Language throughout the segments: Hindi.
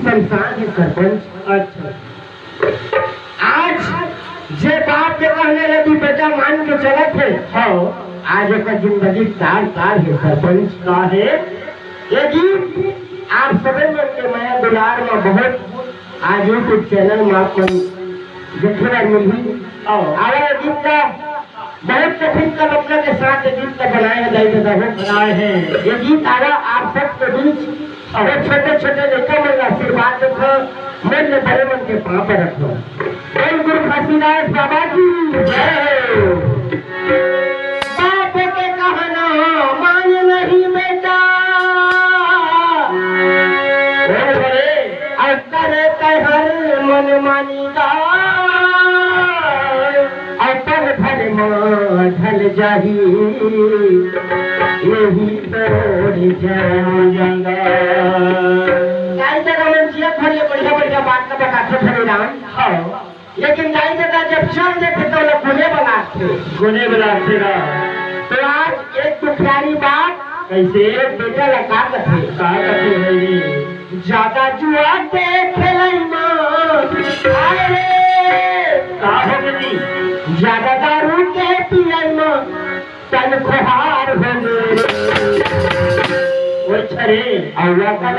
शमशान के सरपंच। अच्छा, आज जे बाप के कहने लगी बेटा मान के चलत है, हाँ आज एक जिंदगी तार तार है सरपंच का है। ये गीत आप सभी मन के माया दुलार में बहुत आज यूट्यूब चैनल में आप देखे मिली और ये गीत का बहुत कठिन कल्पना के साथ ये गीत का बनाया बनाए हैं। ये गीत आवा आप सबके बीच और छोटे छोटे लड़कों में आशीर्वाद देखो, मन में बड़े मन के पाँव पर रखो। जय गुरु घासीदास बाबा की जय। बाप के कहना मान नहीं बेटा, और करे हर मन मानीगा, और पल भर ढल जाही यही तोड़ जाएगा। बढ़िया बढ़िया बात का बताते थे राम, लेकिन दाई दादा जब चल देते तो लोग गुने बनाते ना। तो आज एक दुखियारी बात, कैसे बेटा लगा कथे है ज्यादा जुआ के ज्यादा दारू के पियन तन खुहार हो वो छरे अल्लाह का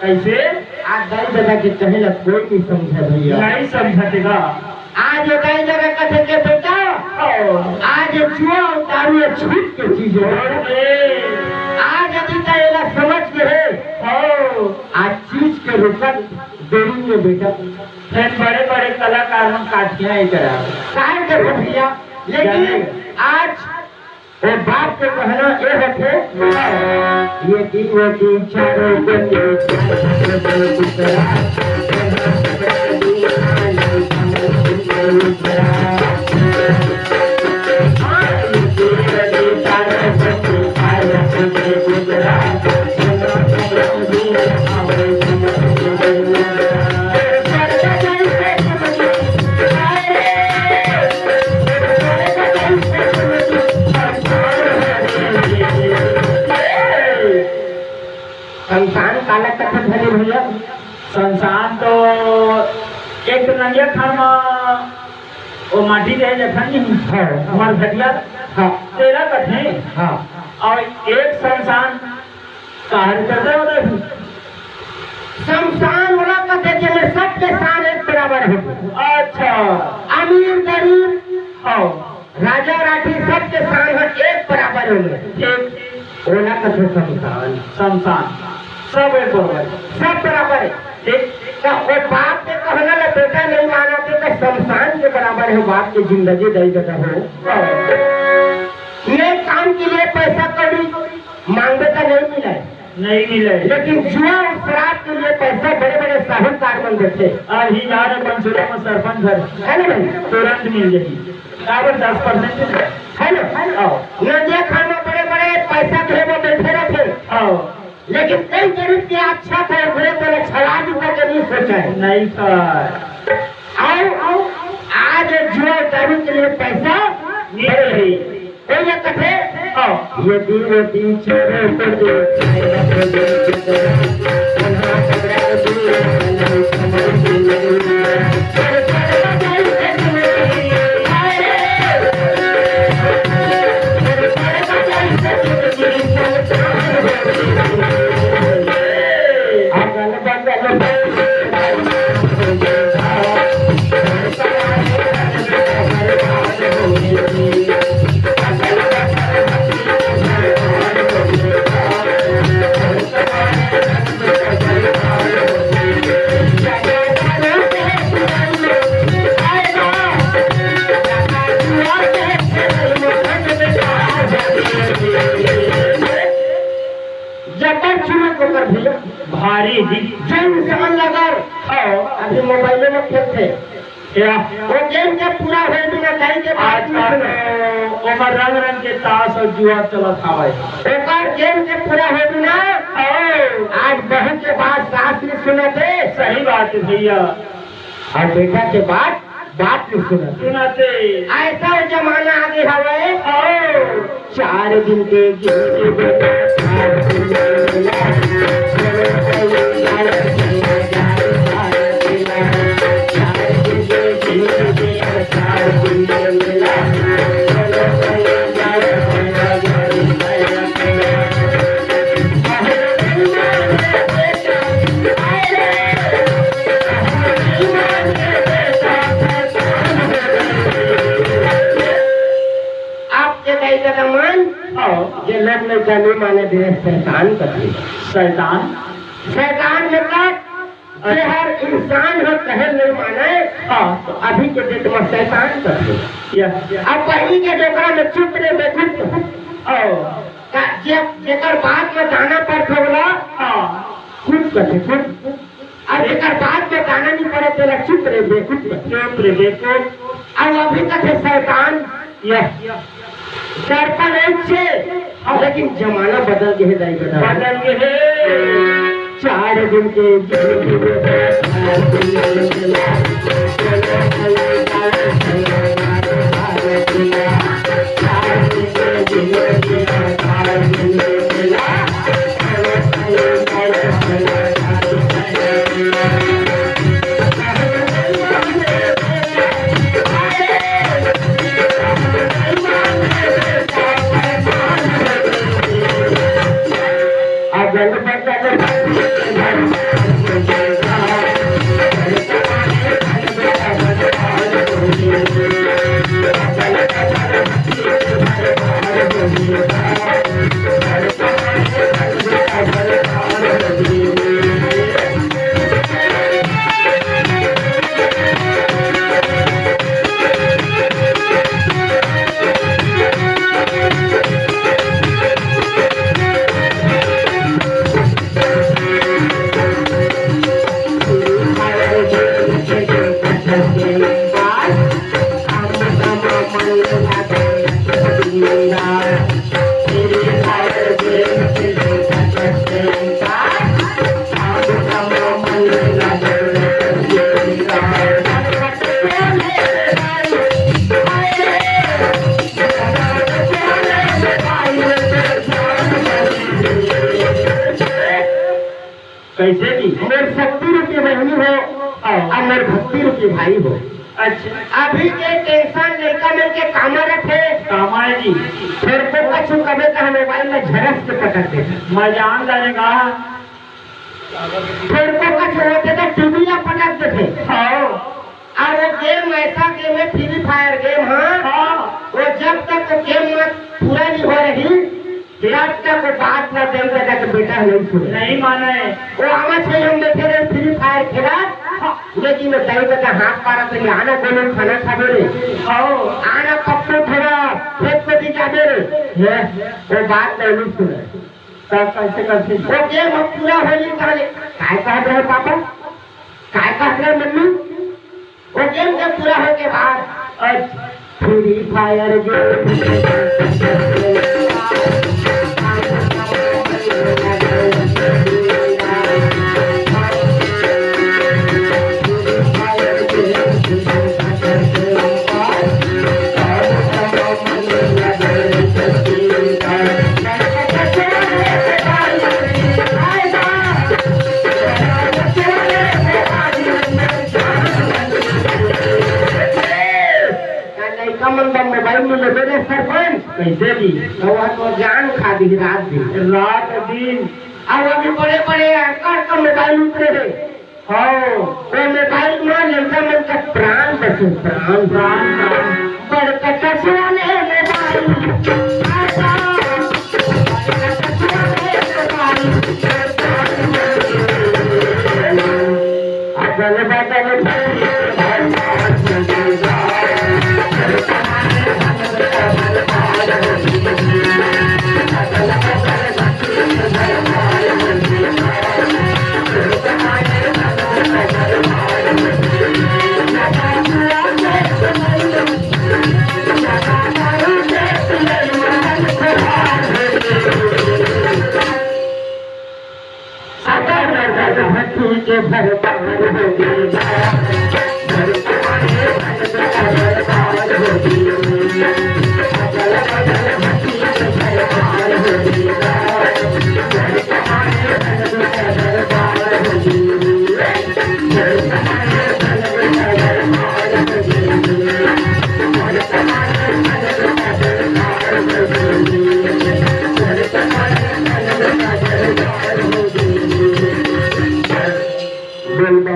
कैसे आज दाई दादा के कहे ला कोई नहीं समझा भैया, नहीं समझेगा। आज दाई दादा कथे के बेटा आज जुआ दारू छूट के चीज आज यदि तेरा समझ के है आज चीज के रुकत देरी में बेटा फिर बड़े बड़े कलाकार हम काटिया ही करा काय कर भैया। लेकिन आज वो बाप के कहना ये रखे ये तीन चारों संसान काला कथा धरे भैया। संसान तो एक नंगे खाना वो माटी रहे जखन हमार घटिया तेरा कथे और एक संसान कार करते हो शमशान वाला कथे जिसमें सबके शान एक बराबर है। अच्छा, अमीर गरीब राजा राठी सबके शान एक बराबर होंगे। ओला कथे शमशान शमशान सब एक बराबर, सब बराबर है। ठीक तो वो बाप के कहना ला बेटा नहीं माना तो शमशान के बराबर है। बाप की जिंदगी दई देता हो नेक काम के लिए पैसा कभी मांगने का नहीं मिला है, लेकिन जुआ और शराब के लिए पैसा बड़े बड़े साहूकार बन देते। आज ही जा रहे पंचोला में सरपंच है ना भाई, तुरंत मिल जाएगी 10% है ना। नदिया खाना बड़े बड़े पैसा थे वो बैठे रखे, लेकिन कई गरीब के अच्छा था बड़े बड़े छलाज का नहीं सोचा है नहीं था। आओ आज जुआ दारू के लिए पैसा मिल रही ये कथे ये दिन छोड़े भारी दिख जो इंसान अगर अभी मोबाइल में खेलते या वो गेम के पूरा हो बिना कहीं के बात आजकल ओकर रंग रंग के ताश और जुआ चलत हवे ओकर गेम के पूरा हो बिना आज बहू के बाद सास नहीं सुनते। सही बात है भैया। और बेटा के बाद बात नहीं सुनते सुनाते ऐसा जमाना आगे हवे 4 दिन के ये लोग में जाने माने दे शैतान करते शैतान शैतान मतलब ये हर इंसान हो कहे नहीं माने तो अभी के डेट में शैतान करते अब पहली के डोकरा में चुप रहे बेखुद जेकर बात में जाना पड़ता होला खुद करते खुद अब जेकर बात में जाना नहीं पड़े तो चुप रहे बेखुद अब अभी तक है शैतान से लेकिन जमाना बदल के बदल के 4 दिन के कैसे भी मेरे 70 रुपये बहनी हो और मेरे 30 रुपये भाई हो। अच्छा अभी के टेंशन लेकर मिलके कामा रखे कामा जी फिर को कछु कभी का मोबाइल में झरस के पकड़ते मैं जान जाने कहा फिर को कछु होते तो टीवी या पकड़ते थे और वो गेम ऐसा गेम है फ्री फायर गेम वो जब तक वो गेम में पूरा नहीं हो रही जब तक वो बात न दे तक बेटा नहीं सुने नहीं माने वो आवाज से हम बैठे रहे फ्री फायर खेला लेकिन दही का हाथ पारा तो आना बोलो खाना खा दे आना पप्पू थोड़ा खेत को दिखा दे वो बात नहीं सुने तब कैसे करते वो गेम अब पूरा होली काय कह रहे पापा काय कह रहे मम्मी वो गेम जब पूरा हो के बाद फ्री फायर गेम मोबाइल में लगे रहे सरपंच कैसे भी तो जान खा दी रात दिन अब अभी बड़े बड़े एंकर का मोबाइल उतरे है वो मोबाइल में लड़का मन का प्राण बचे प्राण बड़े कचुआ ने के भरपार हो गई।